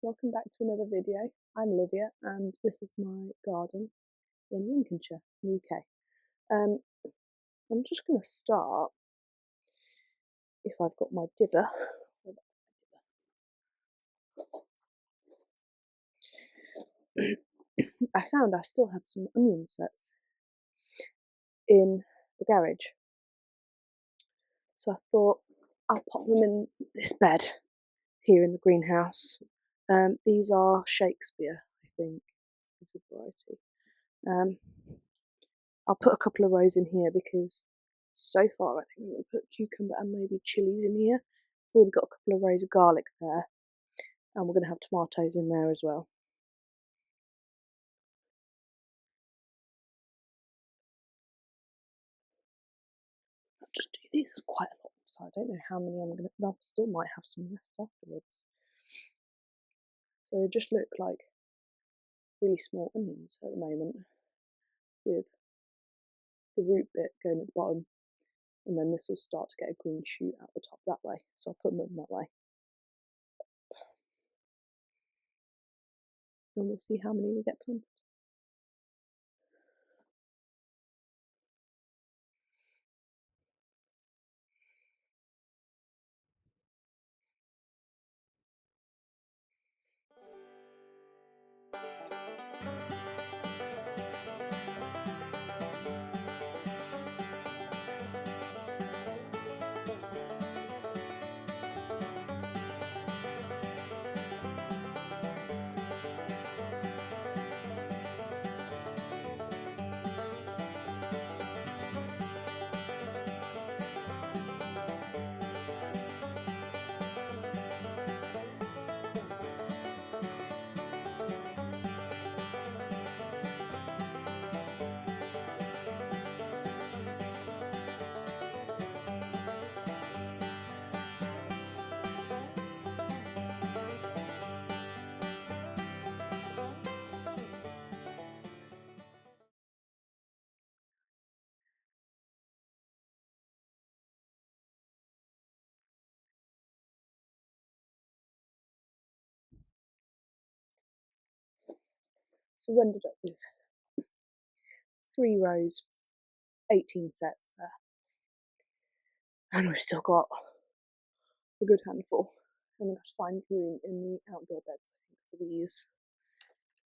welcome back to another video. I'm Olivia and this is my garden in Lincolnshire, UK. I'm just going to start, if I've got my dibber. I found I still had some onion sets in the garage, so I thought I'll pop them in this bed here in the greenhouse. These are Shakespeare, I think, is a variety. I'll put a couple of rows in here because so far I think I'm going to put cucumber and maybe chilies in here. I've already got a couple of rows of garlic there, and we're going to have tomatoes in there as well. I'll just do these as quite a lot, so I don't know how many I'm going to. I still might have some left afterwards. So they just look like really small onions at the moment, with the root bit going at the bottom, and then this will start to get a green shoot out the top that way. So I'll put them in that way, and we'll see how many we get planted. So we ended up with 3 rows, 18 sets there, and we've still got a good handful. I'm going to have to find room in the outdoor beds, I think, for these,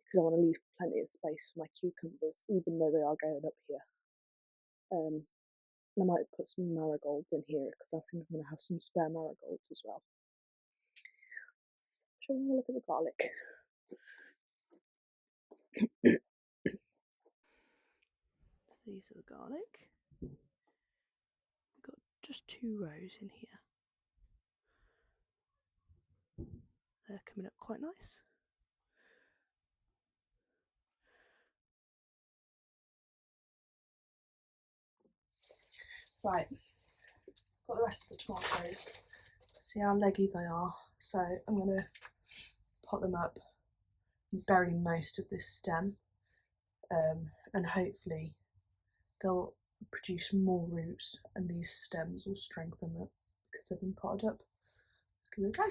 because I want to leave plenty of space for my cucumbers, even though they are going up here. And I might put some marigolds in here, because I think I'm going to have some spare marigolds as well. Shall we have a look at the garlic? So these are the garlic. We've got just 2 rows in here. They're coming up quite nice. Right, got the rest of the tomatoes. See how leggy they are. So I'm going to pot them up and bury most of this stem, and hopefully they'll produce more roots and these stems will strengthen it because they've been potted up. Let's give it a go.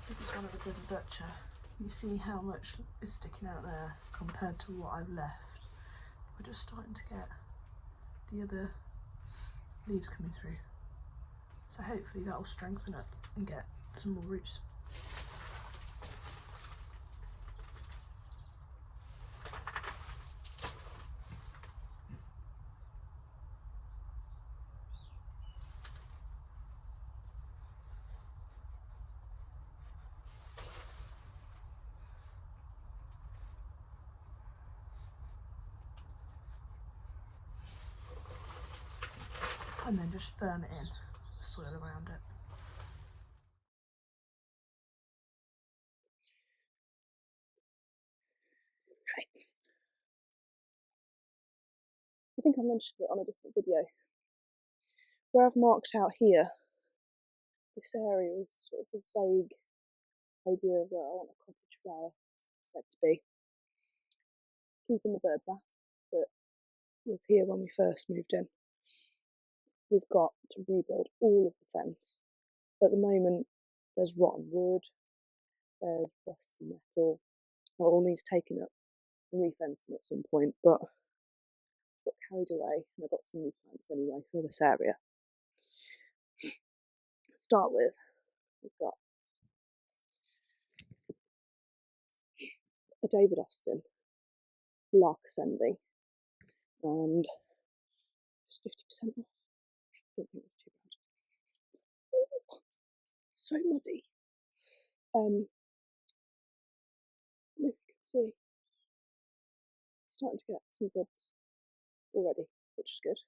This is one of the good butcher. You see how much is sticking out there compared to what I've left. We're just starting to get the other leaves coming through. So hopefully that will strengthen it and get some more roots. And then just firm it in, the soil around it. Right. I think I mentioned it on a different video. Where I've marked out here, this area is sort of a vague idea of where I want a cottage flower bed to be. Keeping the bird bath that was here when we first moved in. We've got to rebuild all of the fence. At the moment, there's rotten wood, there's rusty metal. It all needs taking up and refencing at some point, but I got carried away and I got some new plants anyway for this area. To start with, we've got a David Austin lark ascending and just 50% off. I don't think it's too bad. So muddy. You can see, starting to get some buds already, which is good.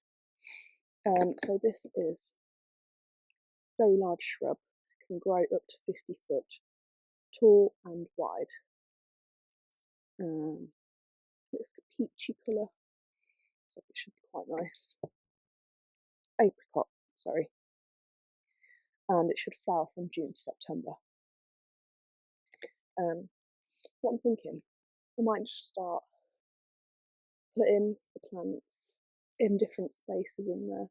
So this is a very large shrub, can grow up to 50 foot, tall and wide. It's a peachy colour, so it should be quite nice. Apricot, sorry. And it should flower from June to September. What I'm thinking, I might just start putting the plants in different spaces in there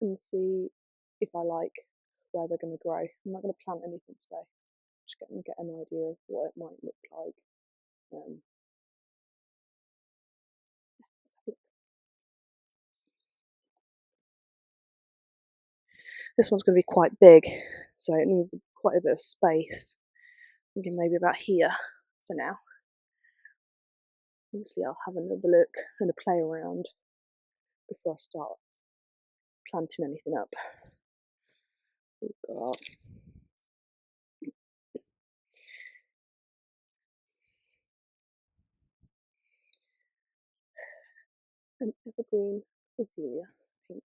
and see if I like where they're going to grow. I'm not going to plant anything today, just get an idea of what it might look like. Let's have a look. This one's going to be quite big, so it needs quite a bit of space. I'm thinking maybe about here for now. Obviously I'll have another look and a play around before I start planting anything up. We've got an evergreen azalea, pink.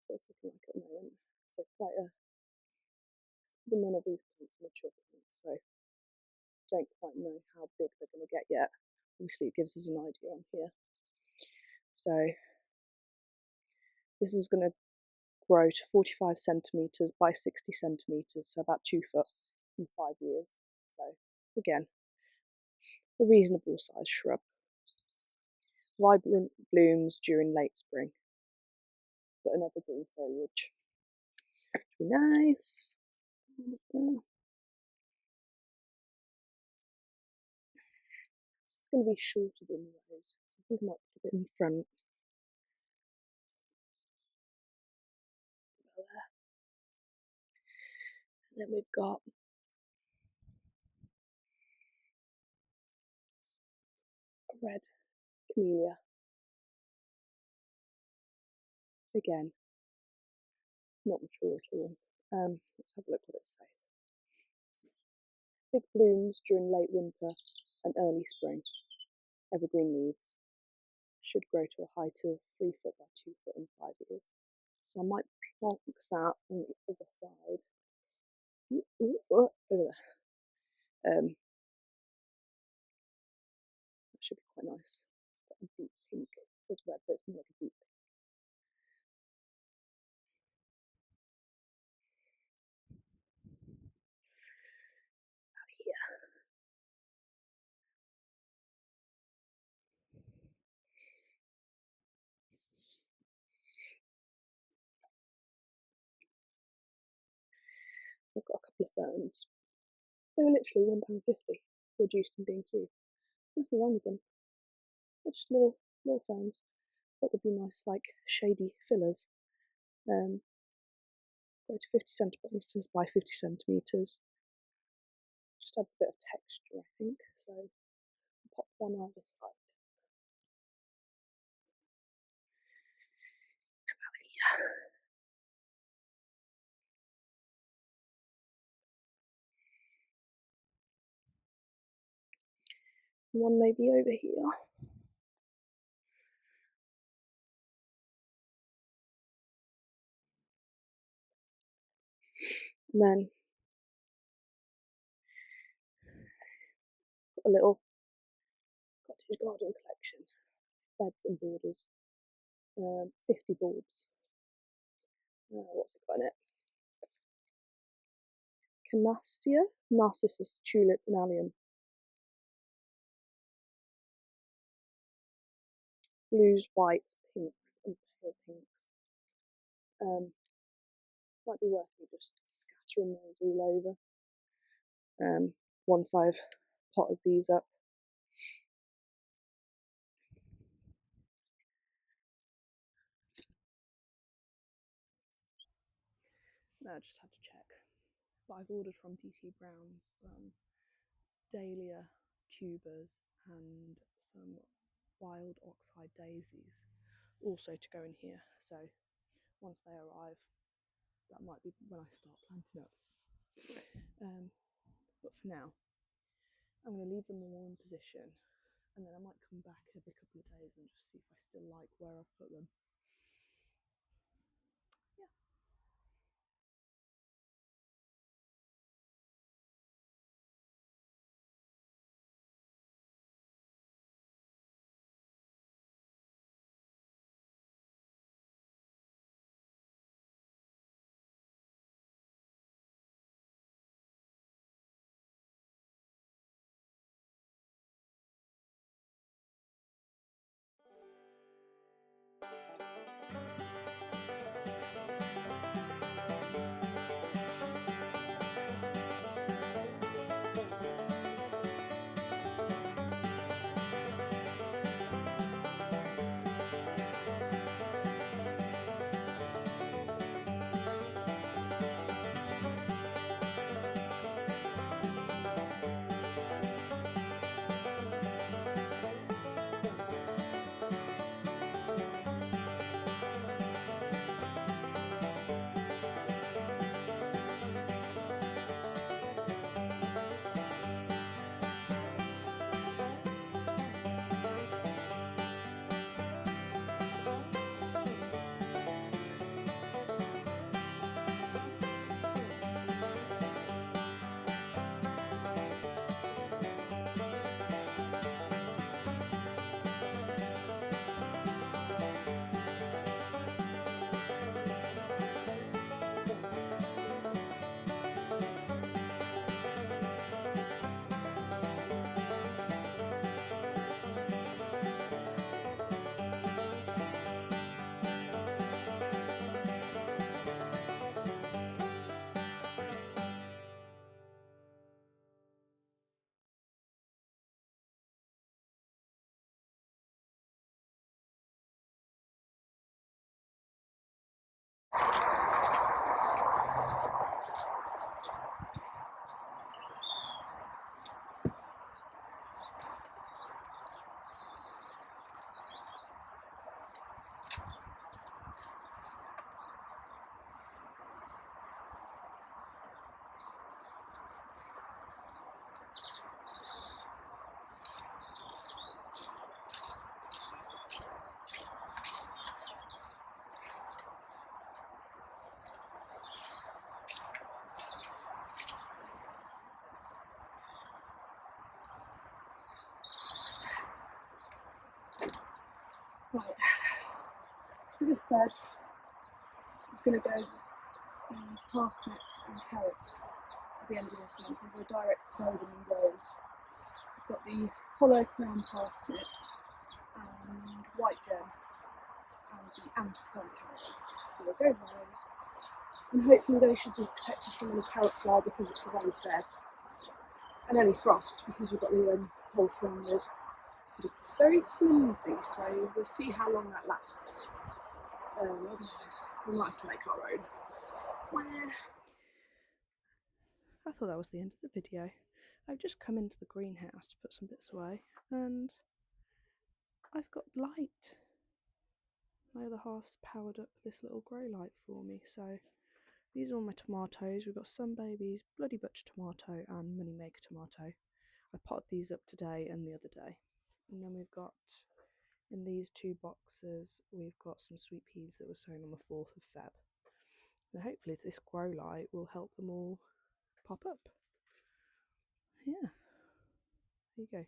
That's what it's looking like at the moment. So quite a, none of these plants are mature plants, so don't quite know how big they're going to get yet. Obviously it gives us an idea on here. So this is going to grow to 45 centimetres by 60 centimetres, so about 2 foot in 5 years. So again, a reasonable sized shrub. Vibrant blooms during late spring, but an evergreen foliage. Be nice. It's going to be shorter than those, so I think I might put it in front. And then we've got a red camellia. Again, not mature at all. Let's have a look what it says. Big blooms during late winter and early spring. Evergreen leaves. Should grow to a height of 3 foot by 2 foot in 5 years. So I might plonk that on the other side. Over there. That should be quite nice. It's got a deep pink. It says red, but it's more like a deep pink. Out here. I've got a couple of ferns. They were literally £1.50, reduced from being 2. Nothing wrong with them. They're just little ferns. That would be nice, like shady fillers. Grow to 50 centimetres by 50 centimetres. Just adds a bit of texture, I think. So I'll pop one either side. About here. One maybe over here. And then got a little cottage garden collection, beds and borders. 50 bulbs. What's it got in it? Canastia, Narcissus, Tulip, and Allium. Blues, whites, pinks, and pale pinks. Might be worth me just scattering those all over once I've potted these up. No, I just had to check. But I've ordered from DT Brown's some dahlia tubers and some wild oxeye daisies also to go in here. So once they arrive, that might be when I start planting up. But for now, I'm going to leave them all in position, and then I might come back every couple of days and just see if I still like where I've put them. Yeah. Right, so this bed is going to go parsnips and carrots at the end of this month. I'm going to direct sow them in rows. I've got the hollow crown parsnip and white gem and the Amsterdam carrot. So they'll go in rows, and hopefully they should be protected from any carrot fly because it's a raised bed, and any frost because we've got the whole thing lid. It's very flimsy, so we'll see how long that lasts. Otherwise, we might have to make our own. I thought that was the end of the video. I've just come into the greenhouse to put some bits away, and I've got light. My other half's powered up this little grow light for me, so these are all my tomatoes. We've got Sun Babies, Bloody Butcher tomato, and Moneymaker tomato. I potted these up today and the other day. And then we've got, in these two boxes, we've got some sweet peas that were sown on the 4th of Feb. Now hopefully this grow light will help them all pop up. Yeah, there you go.